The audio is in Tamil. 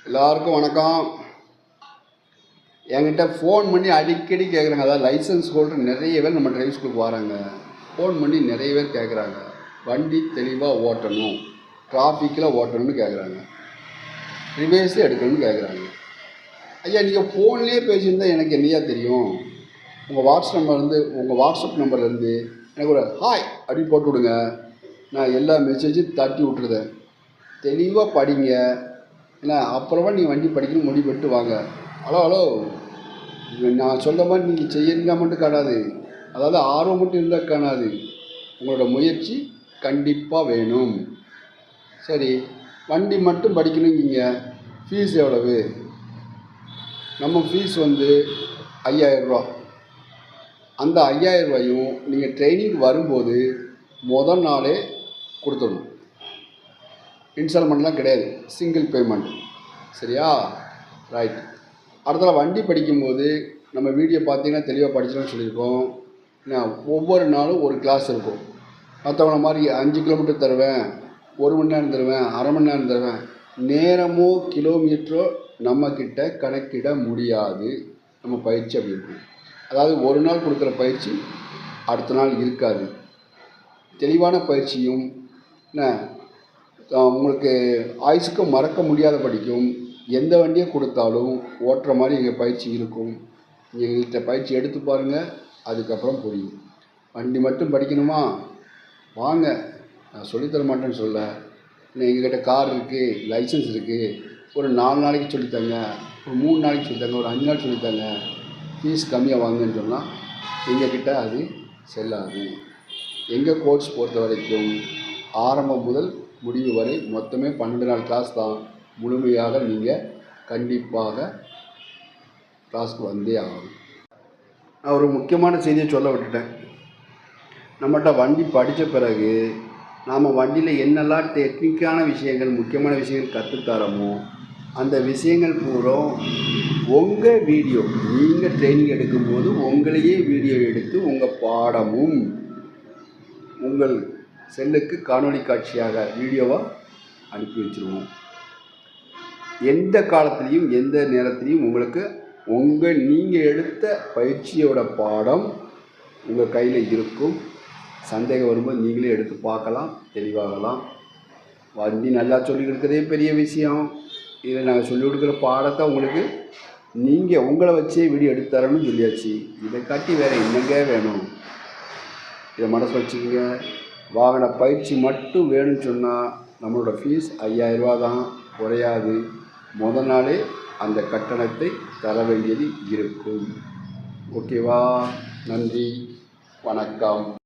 எல்லாருக்கும் வணக்கம். என்கிட்ட ஃபோன் பண்ணி அடிக்கடி கேட்குறாங்க. அதாவது லைசன்ஸ் ஹோல்டர் நிறைய பேர் நம்ம டிரைவிங் ஸ்கூலுக்கு வராங்க. ஃபோன் பண்ணி நிறைய பேர் கேட்குறாங்க, வண்டி தெளிவாக ஓட்டணும், டிராஃபிக்கில் ஓட்டணும்னு கேட்குறாங்க, ரிவேர்ஸே எடுக்கணும்னு கேட்குறாங்க. ஐயா, நீங்கள் ஃபோன்லேயே பேசியிருந்தால் எனக்கு என்னையா தெரியும்? உங்கள் வாட்ஸ்அப் நம்பர்லேருந்து எனக்கு ஒரு ஹாய் அப்படி போட்டு விடுங்க. நான் எல்லா மெசேஜும் தட்டி விட்டுருதேன். தெளிவாக படிங்க. ஏன்னா அப்புறமா நீ வண்டி படிக்கணும் முடிவு பண்ணிட்டு வாங்க. ஹலோ, நான் சொல்ல மாதிரி நீங்கள் செய்யறீங்க மட்டும் காணாது, அதாவது ஆர்வம் மட்டும் இருந்தால் காணாது, உங்களோட முயற்சி கண்டிப்பாக வேணும். சரி, வண்டி மட்டும் படிக்கணுங்கிங்க. ஃபீஸ் எவ்வளவு? நம்ம ஃபீஸ் 5000 ரூபா. அந்த 5000 ரூபாயும் நீங்கள் ட்ரைனிங் வரும்போது முதல் நாளே கொடுத்துடணும். இன்ஸ்டால்மெண்ட்லாம் கிடையாது, சிங்கிள் பேமெண்ட். சரியா? ரைட். அடுத்த வண்டி படிக்கும்போது நம்ம வீடியோ பார்த்தீங்கன்னா தெளிவாக படிச்சுன்னு சொல்லியிருக்கோம். ஏன்னா ஒவ்வொரு நாளும் ஒரு கிளாஸ் இருக்கும். மற்றவங்கள மாதிரி 5 கிலோமீட்டர் தருவேன், 1 மணி நேரம் தருவேன், அரை மணி நேரம் தருவேன். நேரமோ கிலோமீட்டரோ நம்மக்கிட்ட கணக்கிட முடியாது. நம்ம பயிற்சி அப்படி இருக்கும். அதாவது ஒரு நாள் கொடுக்குற பயிற்சி அடுத்த நாள் இருக்காது. தெளிவான பயிற்சியும் உங்களுக்கு ஆயுசுக்கு மறக்க முடியாத படிக்கும். எந்த வண்டியை கொடுத்தாலும் ஓட்டுற மாதிரி எங்கள் பயிற்சி இருக்கும். எங்கள்கிட்ட பயிற்சி எடுத்து பாருங்கள், அதுக்கப்புறம் புரியும். வண்டி மட்டும் படிக்கணுமா? வாங்க, நான் சொல்லித்தர மாட்டேன்னு சொல்ல. எங்கள்கிட்ட கார் இருக்குது, லைசன்ஸ் இருக்குது. ஒரு 4 நாளைக்கு சொல்லித்தாங்க, ஒரு 3 நாளைக்கு சொல்லித்தாங்க, ஒரு 5 நாள் சொல்லித்தாங்க, ஃபீஸ் கம்மியாக வாங்குன்னு சொன்னால் எங்கள்கிட்ட அது செல்லாது. எங்கள் கோர்ஸ் பொறுத்த வரைக்கும் ஆரம்பம் முதல் முடிவு வரை மொத்தமே 12 நாள் கிளாஸ் தான். முழுமையாக நீங்கள் கண்டிப்பாக கிளாஸ்க்கு வந்தே ஆகணும். நான் ஒரு முக்கியமான செய்தியை சொல்ல விட்டுட்டேன். நம்மகிட்ட வண்டி படித்த பிறகு நாம் வண்டியில் என்னெல்லாம் டெக்னிக்கான விஷயங்கள், முக்கியமான விஷயங்கள் கற்றுத்தரமோ அந்த விஷயங்கள் பூரா உங்கள் வீடியோ, நீங்கள் ட்ரைனிங் எடுக்கும்போது உங்களையே வீடியோ எடுத்து உங்கள் பாடமும் உங்கள் செல்லுக்கு காணொளி காட்சியாக வீடியோவாக அனுப்பி வச்சுருவோம். எந்த காலத்துலேயும் எந்த நேரத்துலையும் உங்களுக்கு நீங்கள் எடுத்த பயிற்சியோட பாடம் உங்கள் கையில் இருக்கும். சந்தேகம் வரும்போது நீங்களே எடுத்து பார்க்கலாம், தெளிவாகலாம். வண்டி நல்லா சொல்லிக் கொடுக்குறதே பெரிய விஷயம். இதில் நாங்கள் சொல்லிக் கொடுக்குற பாடத்தை உங்களுக்கு நீங்கள் உங்களை வச்சே வீடியோ எடுத்து தரணும்னு சொல்லியாச்சு. இதை காட்டி வேறு என்னங்க வேணும்? இதை மனசு வச்சுக்கோங்க. வாகன பயிற்சி மட்டும் வேணும்னு சொன்னால் நம்மளோட ஃபீஸ் 5000 ரூபா தான், குறையாது. முதல் நாளே அந்த கட்டணத்தை தர வேண்டியது இருக்கும். ஓகேவா? நன்றி, வணக்கம்.